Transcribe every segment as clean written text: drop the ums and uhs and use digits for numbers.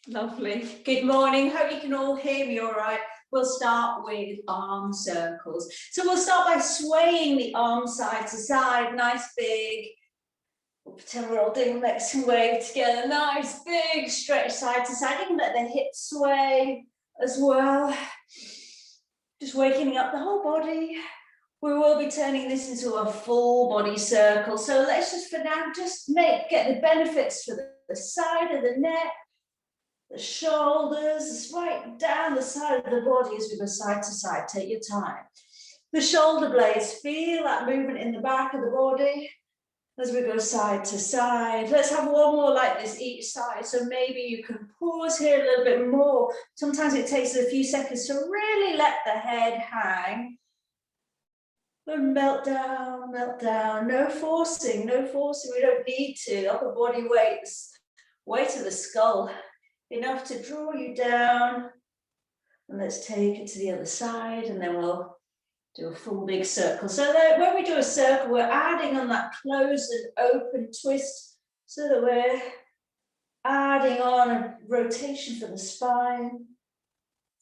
Lovely. Good morning. Hope you can all hear me all right. We'll start with arm circles. So we'll start by swaying the arms side to side. Nice big. We'll pretend we're all doing Mexican wave together. Nice big stretch side to side. You can let the hips sway as well. Just waking up the whole body. We will be turning this into a full body circle. So let's just for now just get the benefits for the side of the neck, the shoulders, right down the side of the body as we go side to side. Take your time. The shoulder blades, feel that movement in the back of the body as we go side to side. Let's have one more like this each side. So maybe you can pause here a little bit more. Sometimes it takes a few seconds to really let the head hang. And melt down, melt down. No forcing, no forcing. We don't need to. Upper body weight of the skull. Enough to draw you down. And let's take it to the other side, and then we'll do a full big circle. So that when we do a circle, we're adding on that closed and open twist, so that we're adding on a rotation for the spine.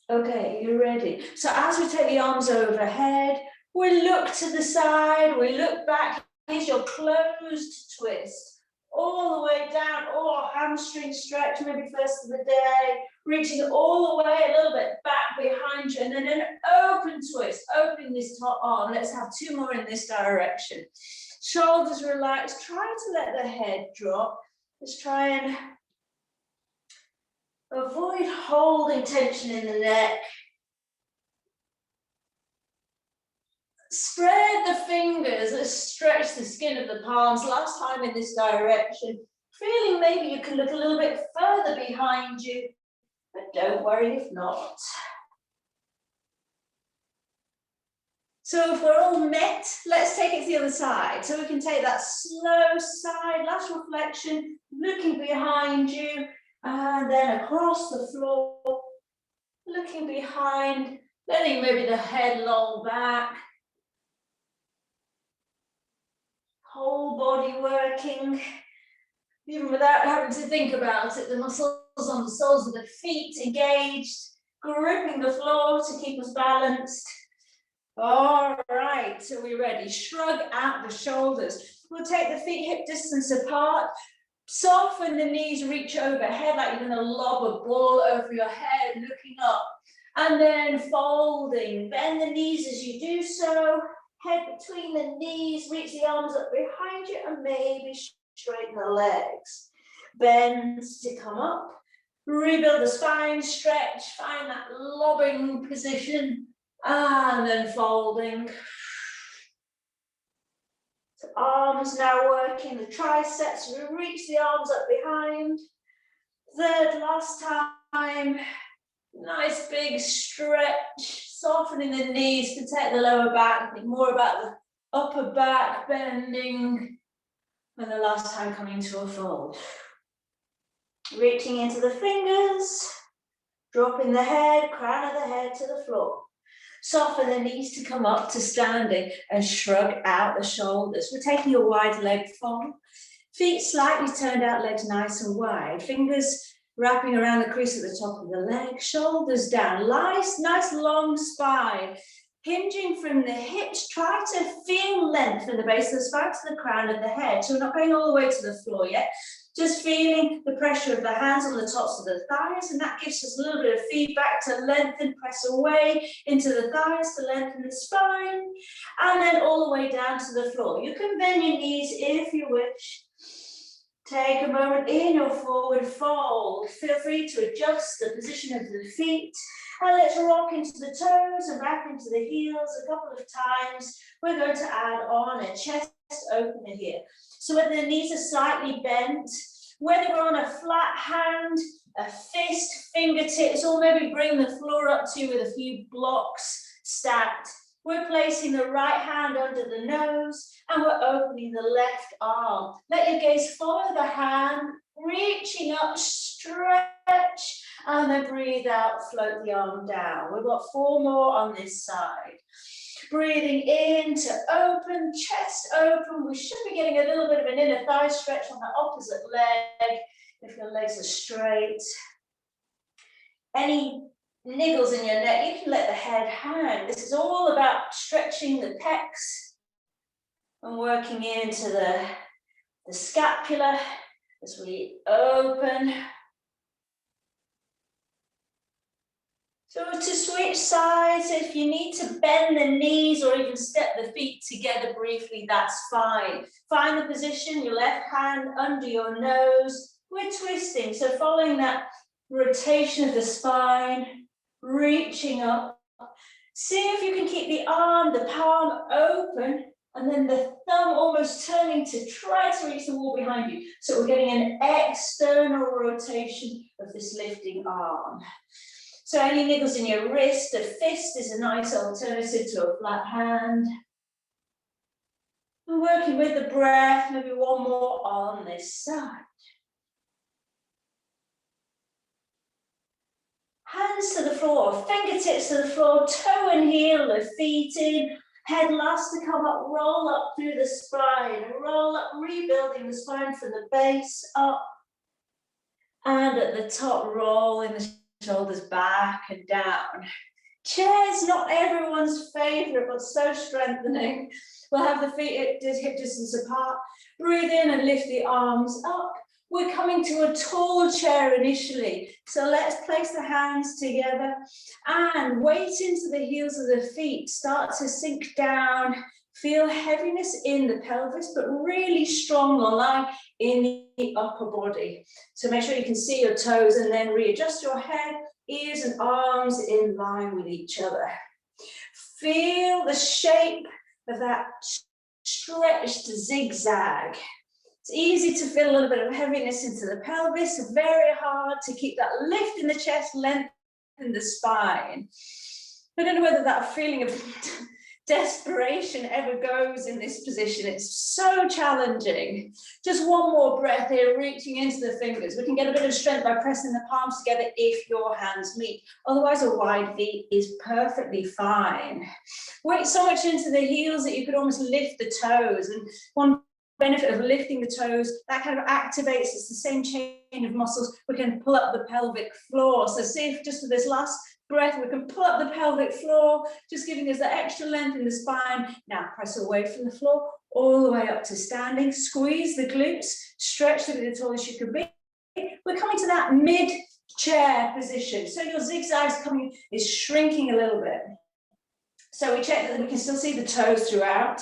Okay, you're ready. So as we take the arms overhead, we look to the side, we look back. Here's your closed twist. All the way down, hamstring stretch, maybe first of the day, reaching all the way a little bit back behind you, and then an open twist, opening this top arm. Let's have two more in this direction. Shoulders relaxed, try to let the head drop. Let's try and avoid holding tension in the neck. Spread the fingers, let's stretch the skin of the palms. Last time in this direction. Feeling maybe you can look a little bit further behind you, but don't worry if not. So if we're all met, let's take it to the other side. So we can take that slow side, last reflection, looking behind you, and then across the floor, looking behind, letting maybe the head loll back. Whole body working, even without having to think about it. The muscles on the soles of the feet engaged, gripping the floor to keep us balanced. All right, so we're ready. Shrug out the shoulders. We'll take the feet hip distance apart. Soften the knees, reach overhead like you're going to lob a ball over your head, looking up. And then folding. Bend the knees as you do so. Head between the knees, reach the arms up behind you, and maybe straighten the legs. Bend to come up. Rebuild the spine, stretch, find that lobbing position, and then folding. So arms now working the triceps. We reach the arms up behind. Third, last time. Nice big stretch, softening the knees, protect the lower back. Think more about the upper back bending. And the last time coming to a fold. Reaching into the fingers, dropping the head, crown of the head to the floor. Soften the knees to come up to standing and shrug out the shoulders. We're taking a wide leg fold. Feet slightly turned out, legs nice and wide. Fingers wrapping around the crease at the top of the leg, shoulders down, nice long spine. Hinging from the hips, try to feel length from the base of the spine to the crown of the head. So we're not going all the way to the floor yet, just feeling the pressure of the hands on the tops of the thighs, and that gives us a little bit of feedback to lengthen, press away into the thighs to lengthen the spine, and then all the way down to the floor. You can bend your knees if you wish. Take a moment in your forward fold. Feel free to adjust the position of the feet. And let's rock into the toes and back into the heels a couple of times. We're going to add on a chest opener here. So whether the knees are slightly bent, whether we're on a flat hand, a fist, fingertips, or maybe bring the floor up to you with a few blocks stacked. We're placing the right hand under the nose and we're opening the left arm. Let your gaze follow the hand, reaching up, stretch, and then breathe out, float the arm down. We've got 4 more on this side. Breathing in to open, chest open. We should be getting a little bit of an inner thigh stretch on the opposite leg if your legs are straight. Any niggles in your neck, you can let the head hang. This is all about stretching the pecs and working into the scapula as we open. So to switch sides, if you need to bend the knees or even step the feet together briefly, that's fine. Find the position, your left hand under your nose. We're twisting, so following that rotation of the spine, reaching up. See if you can keep the arm, the palm open, and then the thumb almost turning to try to reach the wall behind you. So we're getting an external rotation of this lifting arm. So any niggles in your wrist, a fist is a nice alternative to a flat hand. And working with the breath, maybe one more on this side. Hands to the floor, fingertips to the floor, toe and heel, the feet in, head last to come up, roll up through the spine, roll up, rebuilding the spine from the base up. And at the top, rolling the shoulders back and down. Chairs, not everyone's favorite, but so strengthening. We'll have the feet at hip distance apart. Breathe in and lift the arms up. We're coming to a tall chair initially. So let's place the hands together and weight into the heels of the feet. Start to sink down. Feel heaviness in the pelvis, but really strong line in the upper body. So make sure you can see your toes and then readjust your head, ears and arms in line with each other. Feel the shape of that stretched zigzag. It's easy to feel a little bit of heaviness into the pelvis, very hard to keep that lift in the chest, length in the spine. I don't know whether that feeling of desperation ever goes in this position. It's so challenging. Just one more breath here, reaching into the fingers. We can get a bit of strength by pressing the palms together if your hands meet. Otherwise, a wide V is perfectly fine. Weight so much into the heels that you could almost lift the toes. And one benefit of lifting the toes, that kind of activates, it's the same chain of muscles. We can pull up the pelvic floor. So see if just for this last breath, we can pull up the pelvic floor, just giving us that extra length in the spine. Now press away from the floor, all the way up to standing. Squeeze the glutes, stretch to be the tallest you can be. We're coming to that mid-chair position. So your zigzags coming is shrinking a little bit. So we check that we can still see the toes throughout.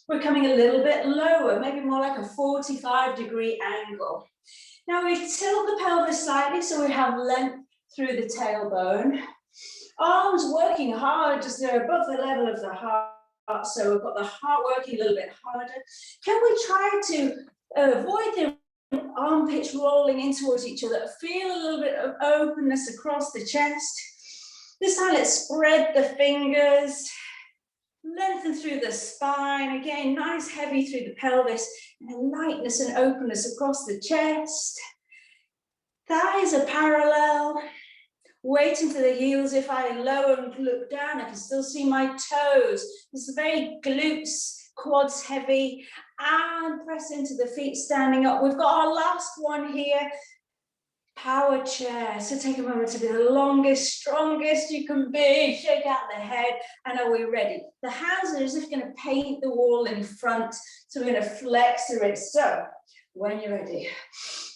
We're coming a little bit lower, maybe more like a 45-degree angle. Now we tilt the pelvis slightly so we have length through the tailbone. Arms working hard, just they're above the level of the heart. So we've got the heart working a little bit harder. Can we try to avoid the armpits rolling in towards each other? Feel a little bit of openness across the chest. This time let's spread the fingers. Lengthen through the spine. Again, nice heavy through the pelvis. And lightness and openness across the chest. Thighs are parallel. Weight into the heels. If I lower and look down, I can still see my toes. This is very glutes, quads heavy. And press into the feet standing up. We've got our last one here. Power chair. So take a moment to be the longest, strongest you can be. Shake out the head. And are we ready? The hands are as if going to paint the wall in front. So we're going to flex the wrists. So when you're ready,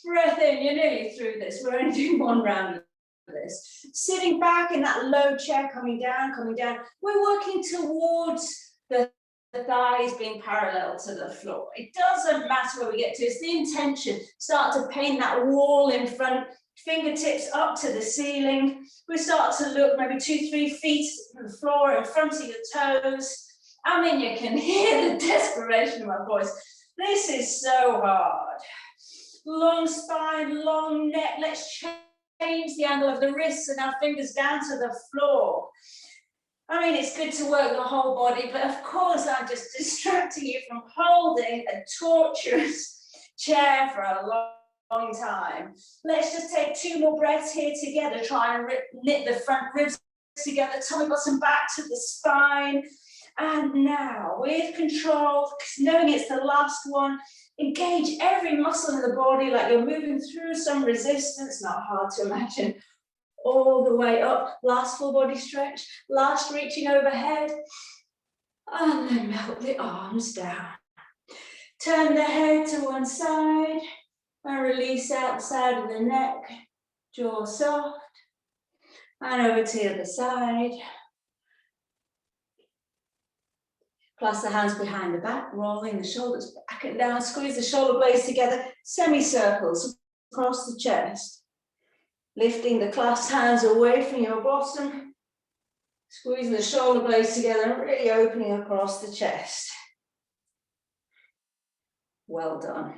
breath in. You're nearly through this. We're only doing one round of this. Sitting back in that low chair, coming down, coming down. We're working towards the thighs being parallel to the floor. It doesn't matter where we get to, it's the intention. Start to paint that wall in front, fingertips up to the ceiling. We start to look maybe 2-3 feet from the floor in front of your toes. I mean, you can hear the desperation in my voice. This is so hard. Long spine, long neck. Let's change the angle of the wrists and our fingers down to the floor. I mean, it's good to work the whole body, but of course I'm just distracting you from holding a torturous chair for a long time. Let's just take 2 more breaths here together. Try and knit the front ribs together, tummy bottom back to the spine. And now, with control, knowing it's the last one, engage every muscle in the body like you're moving through some resistance, not hard to imagine. all the way up. Last full body stretch, last reaching overhead. And then melt the arms down. Turn the head to one side and release out the side of the neck, jaw soft. And over to the other side. Clasp the hands behind the back, rolling the shoulders back and down. Squeeze the shoulder blades together, semicircles across the chest. Lifting the clasped hands away from your bottom. Squeezing the shoulder blades together and really opening across the chest. Well done.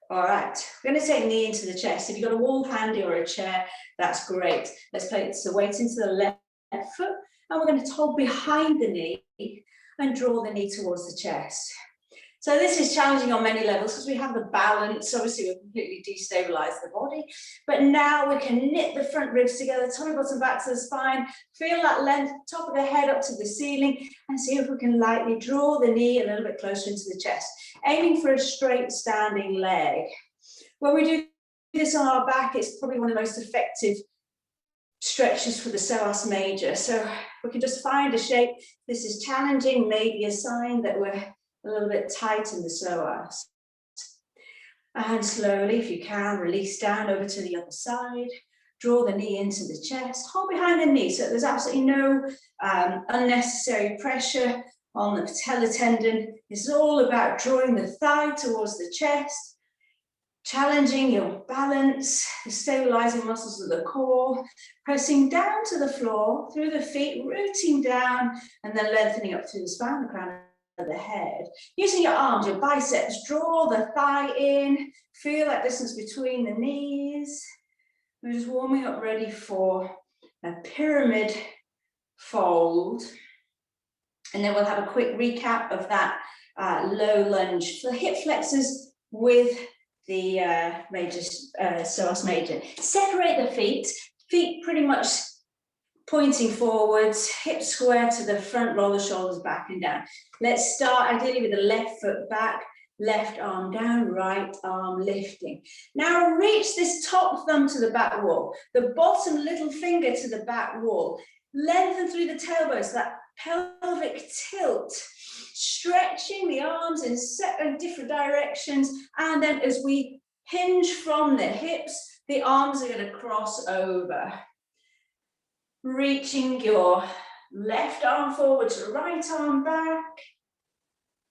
All right, we're going to take knee into the chest. If you've got a wall handy or a chair, that's great. Let's place the weight into the left foot, and we're going to hold behind the knee and draw the knee towards the chest. So this is challenging on many levels because we have the balance. Obviously, we've completely destabilized the body, but now we can knit the front ribs together, tummy bottom back to the spine, feel that length, top of the head up to the ceiling, and see if we can lightly draw the knee a little bit closer into the chest, aiming for a straight standing leg. When we do this on our back, it's probably one of the most effective stretches for the psoas major. So we can just find a shape. This is challenging, maybe a sign that we're a little bit tight in the psoas. And slowly, if you can, release down over to the other side. Draw the knee into the chest. Hold behind the knee so there's absolutely no unnecessary pressure on the patella tendon. This is all about drawing the thigh towards the chest, challenging your balance, the stabilizing muscles of the core, pressing down to the floor through the feet, rooting down, and then lengthening up through the spine, the crown of the head. Using your arms, your biceps, draw the thigh in, feel that distance between the knees. We're just warming up, ready for a pyramid fold. And then we'll have a quick recap of that low lunge for hip flexors with the psoas major. Separate the feet pretty much pointing forwards, hips square to the front, roll the shoulders back and down. Let's start ideally with the left foot back, left arm down, right arm lifting. Now reach this top thumb to the back wall, the bottom little finger to the back wall. Lengthen through the tailbone, so that pelvic tilt, stretching the arms in different directions. And then as we hinge from the hips, the arms are going to cross over. Reaching your left arm forward to right arm back.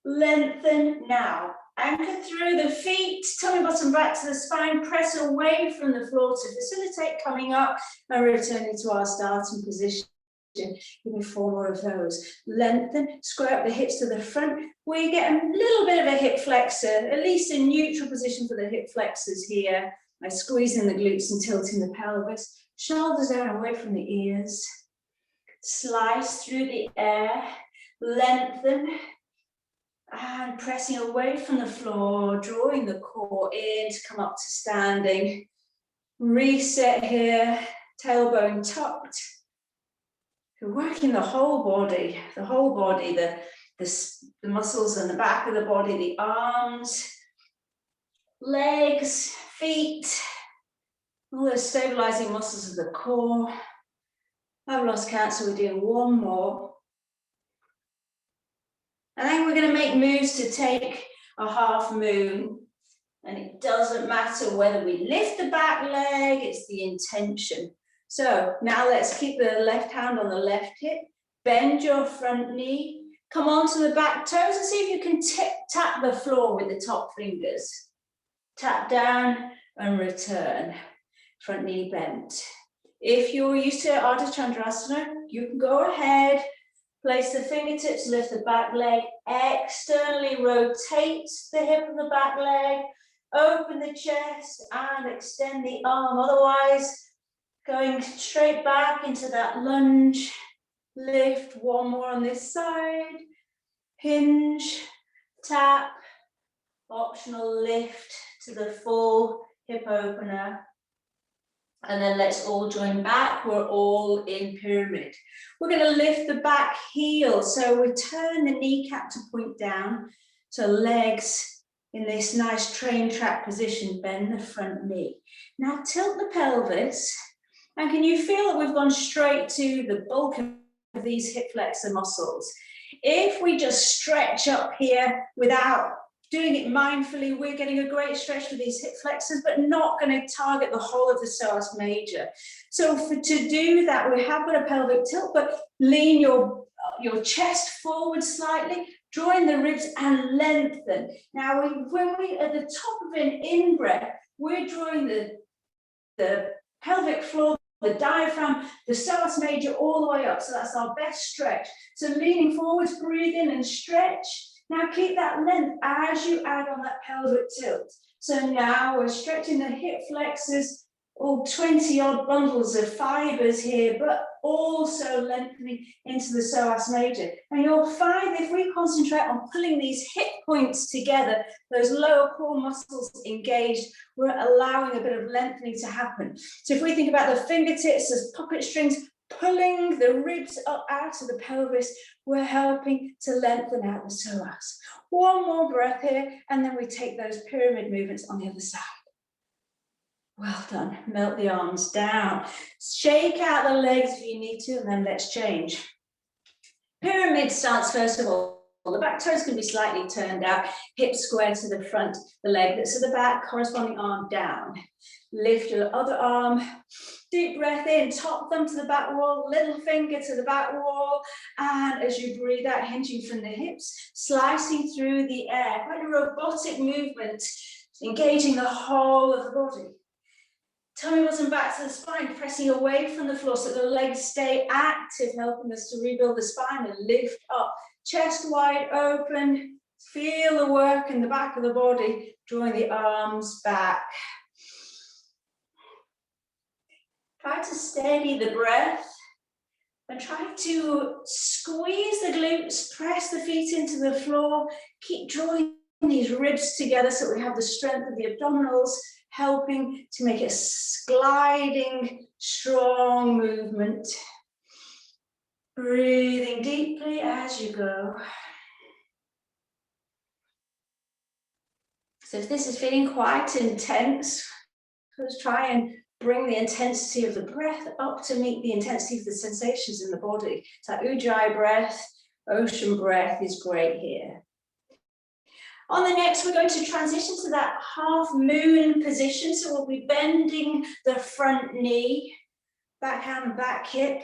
Lengthen now. Anchor through the feet, tummy bottom back to the spine. Press away from the floor to facilitate coming up and returning to our starting position. Give me 4 more of those. Lengthen, square up the hips to the front. We get a little bit of a hip flexor, at least a neutral position for the hip flexors here. By squeezing the glutes and tilting the pelvis. Shoulders down away from the ears. Slice through the air. Lengthen. And pressing away from the floor, drawing the core in to come up to standing. Reset here, tailbone tucked. You're working the whole body, the muscles in the back of the body, the arms, legs, feet, all those stabilizing muscles of the core. I've lost count, so we're doing 1 more. And then we're going to make moves to take a half moon. And it doesn't matter whether we lift the back leg, it's the intention. So now let's keep the left hand on the left hip, bend your front knee, come onto the back toes and see if you can tap the floor with the top fingers. Tap down and return, front knee bent. If you're used to Ardha Chandrasana, you can go ahead, place the fingertips, lift the back leg, externally rotate the hip of the back leg, open the chest and extend the arm. Otherwise, going straight back into that lunge, lift, 1 more on this side, hinge, tap, optional lift to the full hip opener. And then let's all join back, we're all in pyramid. We're going to lift the back heel, so we turn the kneecap to point down, so legs in this nice train track position, bend the front knee. Now tilt the pelvis, And can you feel that we've gone straight to the bulk of these hip flexor muscles? If we just stretch up here without doing it mindfully, we're getting a great stretch for these hip flexors, but not going to target the whole of the psoas major. So to do that, we have got a pelvic tilt, but lean your chest forward slightly, drawing the ribs and lengthen. Now, when we at the top of an in-breath, we're drawing the pelvic floor, the diaphragm, the psoas major all the way up. So that's our best stretch. So leaning forwards, breathe in and stretch. Now keep that length as you add on that pelvic tilt. So now we're stretching the hip flexors, all 20 odd bundles of fibers here, but also lengthening into the psoas major. And you'll find if we concentrate on pulling these hip points together, those lower core muscles engaged, we're allowing a bit of lengthening to happen. So if we think about the fingertips as puppet strings, pulling the ribs up out of the pelvis, we're helping to lengthen out the psoas. One more breath here, and then we take those pyramid movements on the other side. Well done. Melt the arms down. Shake out the legs if you need to, and then let's change. Pyramid stance first of all. The back toes can be slightly turned out, hips square to the front, the leg that's at the back, corresponding arm down. Lift your other arm, deep breath in, top thumb to the back wall, little finger to the back wall, and as you breathe out, hinging from the hips, slicing through the air, quite a robotic movement, engaging the whole of the body. Tummy bottom back to the spine, pressing away from the floor so the legs stay active, helping us to rebuild the spine and lift up. Chest wide open, feel the work in the back of the body, drawing the arms back. Try to steady the breath and try to squeeze the glutes, press the feet into the floor, keep drawing these ribs together so we have the strength of the abdominals, helping to make a gliding, strong movement. Breathing deeply as you go. So if this is feeling quite intense, let's try and bring the intensity of the breath up to meet the intensity of the sensations in the body. So Ujjayi breath, ocean breath is great here. On the next, we're going to transition to that half moon position. So we'll be bending the front knee, back hand, back hip,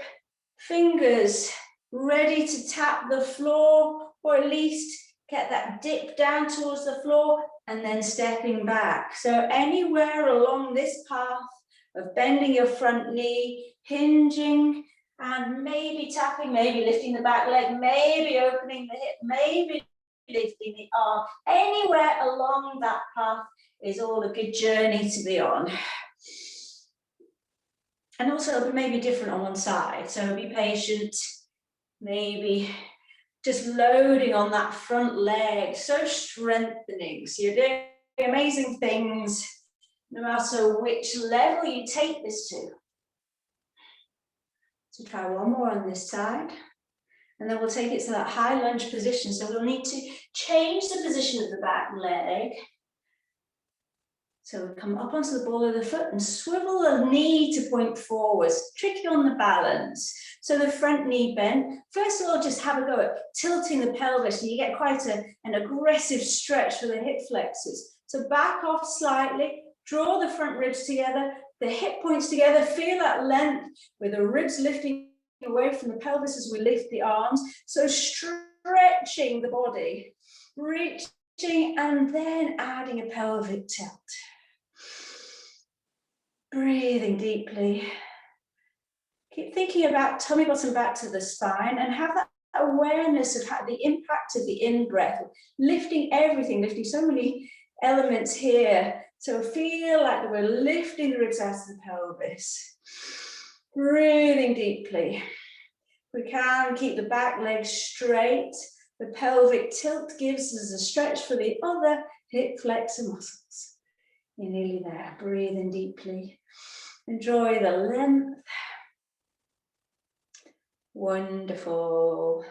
fingers ready to tap the floor, or at least get that dip down towards the floor and then stepping back. So anywhere along this path of bending your front knee, hinging, and maybe tapping, maybe lifting the back leg, maybe opening the hip, maybe lifting the arm. Anywhere along that path is all a good journey to be on. And also it'll be maybe different on one side, so be patient, maybe just loading on that front leg, so strengthening. So you're doing amazing things, no matter which level you take this to. So try one more on this side, and then we'll take it to that high lunge position. So we'll need to change the position of the back leg. So we'll come up onto the ball of the foot and swivel the knee to point forwards, tricky on the balance. So the front knee bent. First of all, just have a go at tilting the pelvis, and you get quite an aggressive stretch for the hip flexors. So back off slightly, draw the front ribs together, the hip points together, feel that length with the ribs lifting away from the pelvis as we lift the arms. So stretching the body, reaching, and then adding a pelvic tilt. Breathing deeply. Keep thinking about tummy bottom back to the spine, and have that awareness of how the impact of the in-breath, lifting everything, lifting so many elements here. So feel like we're lifting the ribs out of the pelvis. Breathing deeply. We can keep the back leg straight. The pelvic tilt gives us a stretch for the other hip flexor muscles. You're nearly there. Breathing deeply. Enjoy the length. Wonderful.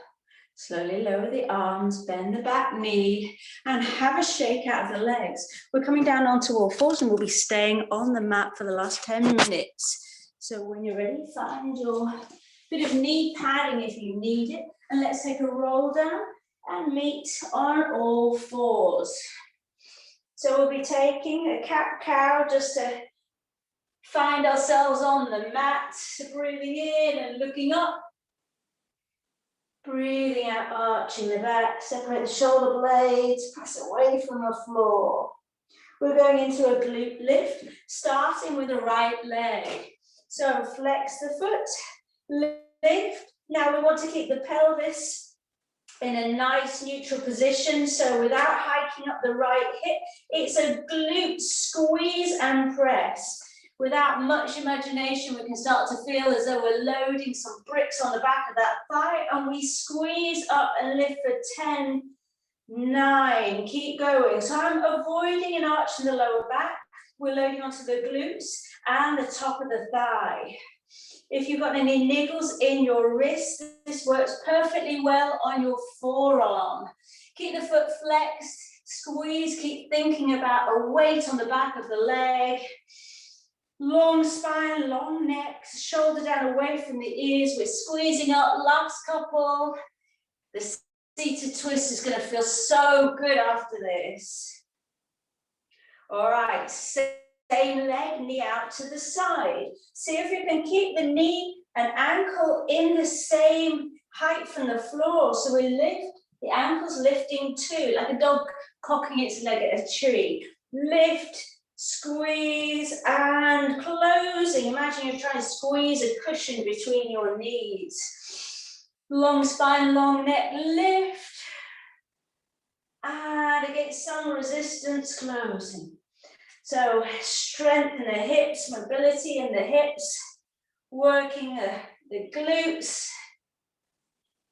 Slowly lower the arms, bend the back knee, and have a shake out of the legs. We're coming down onto all fours, and we'll be staying on the mat for the last 10 minutes. So when you're ready, find your bit of knee padding if you need it. And let's take a roll down and meet on all fours. So we'll be taking a cat-cow just to find ourselves on the mat. So breathing in and looking up. Breathing out, arching the back, separate the shoulder blades, press away from the floor. We're going into a glute lift, starting with the right leg. So flex the foot, lift. Now we want to keep the pelvis in a nice neutral position. So without hiking up the right hip, it's a glute squeeze and press. Without much imagination, we can start to feel as though we're loading some bricks on the back of that thigh, and we squeeze up and lift for 10, 9, keep going. So I'm avoiding an arch in the lower back. We're loading onto the glutes and the top of the thigh. If you've got any niggles in your wrist, this works perfectly well on your forearm. Keep the foot flexed, squeeze, keep thinking about a weight on the back of the leg. Long spine, long neck, shoulder down away from the ears. We're squeezing up, last couple. The seated twist is going to feel so good after this. All right, same leg, knee out to the side. See if you can keep the knee and ankle in the same height from the floor. So we lift, the ankle's lifting too, like a dog cocking its leg at a tree. Lift, squeeze and closing. Imagine you're trying to squeeze a cushion between your knees. Long spine, long neck, lift. And against some resistance, closing. So strengthen the hips, mobility in the hips, working the glutes,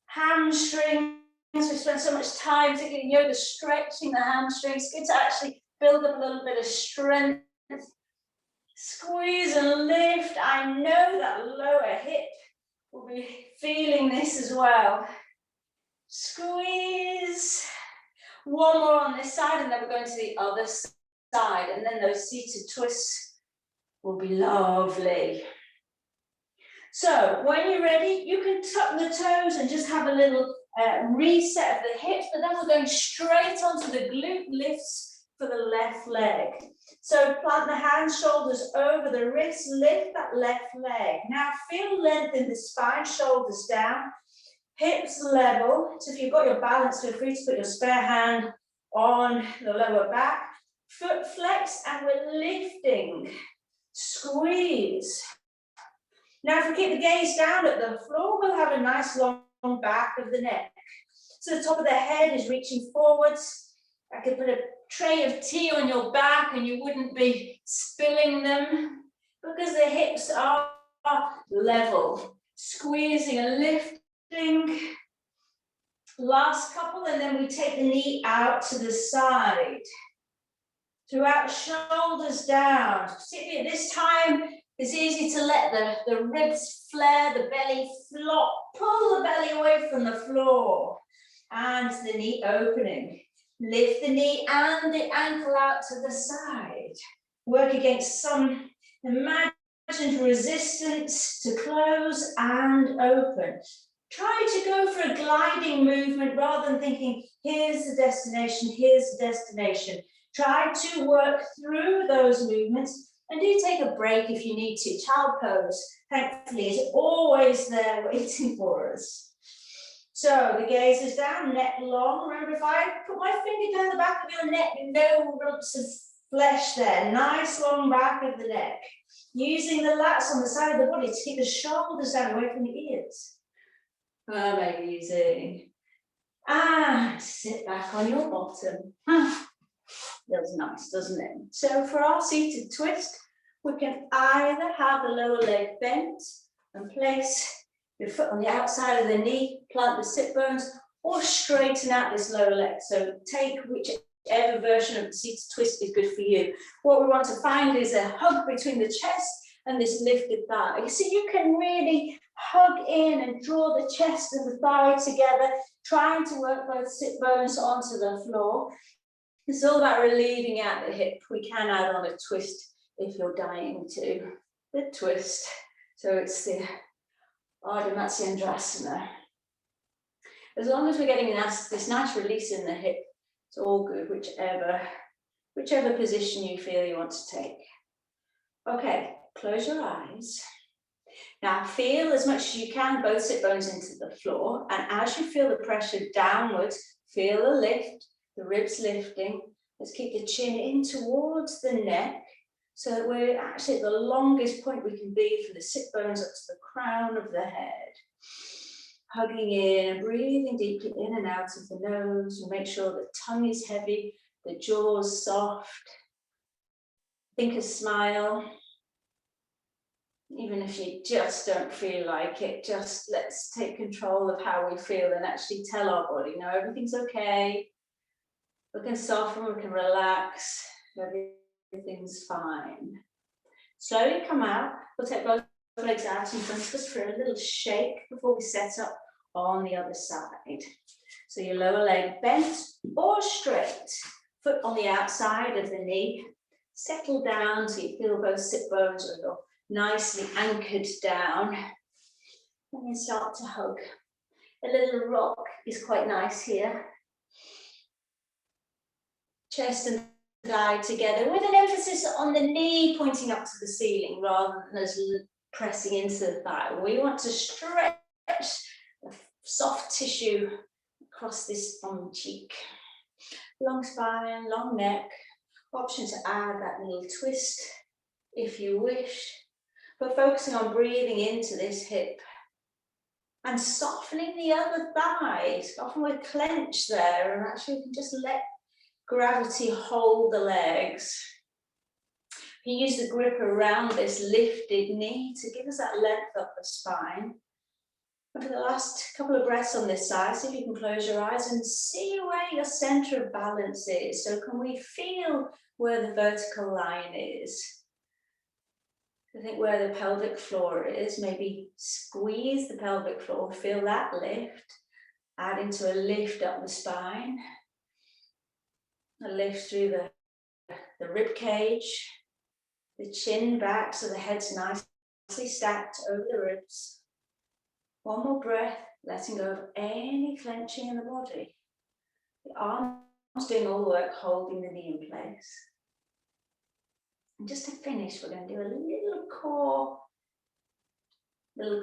hamstrings. We spend so much time taking yoga, stretching the hamstrings. It's good to actually build up a little bit of strength. Squeeze and lift. I know that lower hip will be feeling this as well. Squeeze. One more on this side, and then we're going to the other side. And then those seated twists will be lovely. So when you're ready, you can tuck the toes and just have a little reset of the hips, but then we're going straight onto the glute lifts for the left leg. So plant the hands, shoulders over the wrists, lift that left leg. Now feel length in the spine, shoulders down, hips level. So if you've got your balance, feel free to put your spare hand on the lower back. Foot flex, and we're lifting. Squeeze. Now if we keep the gaze down at the floor, we'll have a nice long back of the neck. So the top of the head is reaching forwards. I could put a tray of tea on your back and you wouldn't be spilling them because the hips are level. Squeezing and lifting. Last couple, and then we take the knee out to the side. Throughout, shoulders down. Particularly at this time, it's easy to let the ribs flare, the belly flop. Pull the belly away from the floor. And the knee opening. Lift the knee and the ankle out to the side. Work against some imagined resistance to close and open. Try to go for a gliding movement rather than thinking, here's the destination, here's the destination. Try to work through those movements and do take a break if you need to. Child pose, thankfully, is always there waiting for us. So the gaze is down, neck long. Remember, if I put my finger down the back of your neck, no lumps of flesh there. Nice long back of the neck. Using the lats on the side of the body to keep the shoulders down away from the ears. Amazing. And sit back on your bottom. Feels nice, doesn't it? So for our seated twist, we can either have the lower leg bent and place your foot on the outside of the knee, plant the sit bones, or straighten out this lower leg. So take whichever version of the seated twist is good for you. What we want to find is a hug between the chest and this lifted thigh. So you can really hug in and draw the chest and the thigh together, trying to work both sit bones onto the floor. It's all about relieving out the hip. We can add on a twist if you're dying to. The twist. So it's the Ardha Matsyendrasana. As long as we're getting this nice release in the hip, it's all good, whichever position you feel you want to take. Okay, close your eyes. Now feel as much as you can both sit bones into the floor, and as you feel the pressure downwards, feel the lift, the ribs lifting. Let's keep the chin in towards the neck so that we're actually at the longest point we can be from the sit bones up to the crown of the head. Hugging in and breathing deeply in and out of the nose, and make sure the tongue is heavy, the jaw's soft. Think a smile. Even if you just don't feel like it, just let's take control of how we feel and actually tell our body, no, everything's okay. We can soften, we can relax, everything's fine. Slowly come out. We'll take both legs out in front of us for a little shake before we set up on the other side. So your lower leg bent or straight, foot on the outside of the knee. Settle down so you feel both sit bones are nicely anchored down. And then start to hug. A little rock is quite nice here. Chest and thigh together with an emphasis on the knee pointing up to the ceiling rather than as pressing into the thigh. We want to stretch the soft tissue across this bum cheek. Long spine, long neck. Option to add that little twist if you wish. But focusing on breathing into this hip and softening the other thighs. Often we're clenched there, and actually we can just let gravity hold the legs. You use the grip around this lifted knee to give us that length up the spine. And for the last couple of breaths on this side, see if you can close your eyes and see where your center of balance is. So can we feel where the vertical line is? I think where the pelvic floor is, maybe squeeze the pelvic floor, feel that lift, add into a lift up the spine, a lift through the rib cage, the chin back so the head's nicely stacked over the ribs. One more breath, letting go of any clenching in the body. The arms doing all the work, holding the knee in place. And just to finish, we're going to do a little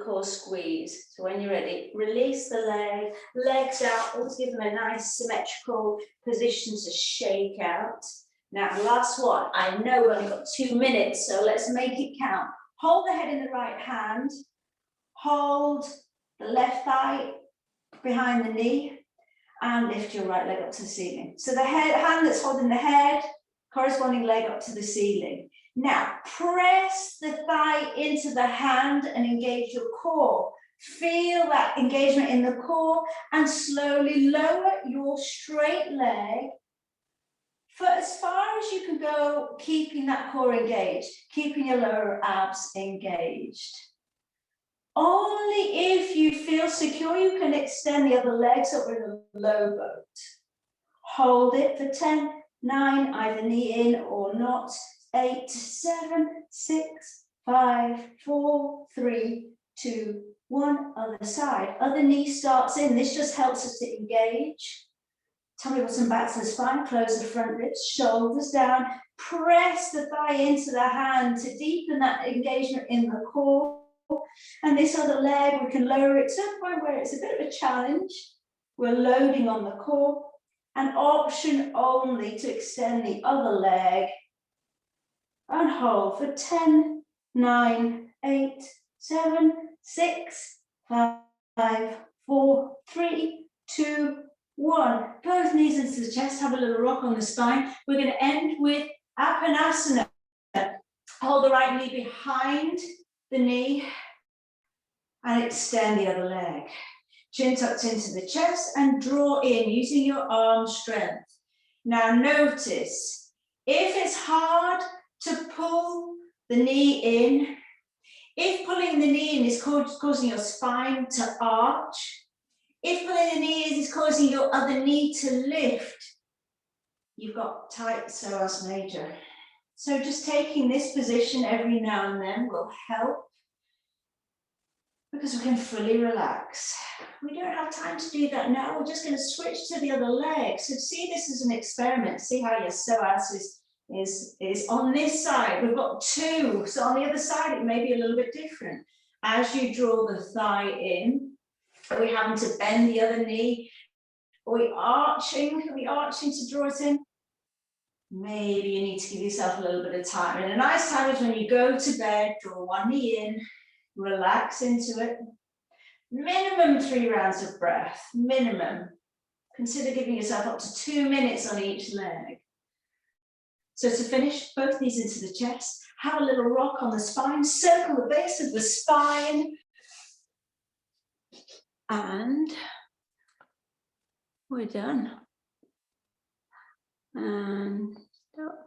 core squeeze. So when you're ready, release the legs out, always give them a nice symmetrical position to shake out. Now, last one. I know we've only got 2 minutes, so let's make it count. Hold the head in the right hand, hold the left thigh behind the knee, and lift your right leg up to the ceiling. So the hand that's holding the head, corresponding leg up to the ceiling. Now, press the thigh into the hand and engage your core. Feel that engagement in the core and slowly lower your straight leg for as far as you can go, keeping that core engaged, keeping your lower abs engaged. Only if you feel secure, you can extend the other legs over in a low boat. Hold it for 10, 9, either knee in or not. 8, 7, 6, 5, 4, 3, 2, 1. Other side. Other knee starts in. This just helps us to engage. Tummy bottom back to the spine. Close the front ribs. Shoulders down. Press the thigh into the hand to deepen that engagement in the core. And this other leg, we can lower it to a point where it's a bit of a challenge. We're loading on the core. And option only to extend the other leg. And hold for 10, 9, 8, 7, 6, 5, 4, 3, 2, 1. Both knees into the chest, have a little rock on the spine. We're going to end with Apanasana. Hold the right knee behind the knee and extend the other leg. Chin tucked into the chest and draw in using your arm strength. Now notice, if it's hard to pull the knee in, if pulling the knee in is causing your spine to arch, if pulling the knee in is causing your other knee to lift, you've got tight psoas major. So just taking this position every now and then will help. because we can fully relax. We don't have time to do that now. We're just going to switch to the other leg. So see this as an experiment. See how your psoas is on this side. We've got two. So on the other side, it may be a little bit different. As you draw the thigh in, are we having to bend the other knee? Are we arching? Are we arching to draw it in? Maybe you need to give yourself a little bit of time. And a nice time is when you go to bed, draw one knee in, relax into it. Minimum 3 rounds of breath, minimum. Consider giving yourself up to 2 minutes on each leg. So to finish, both knees into the chest, have a little rock on the spine, circle the base of the spine, and we're done. And stop.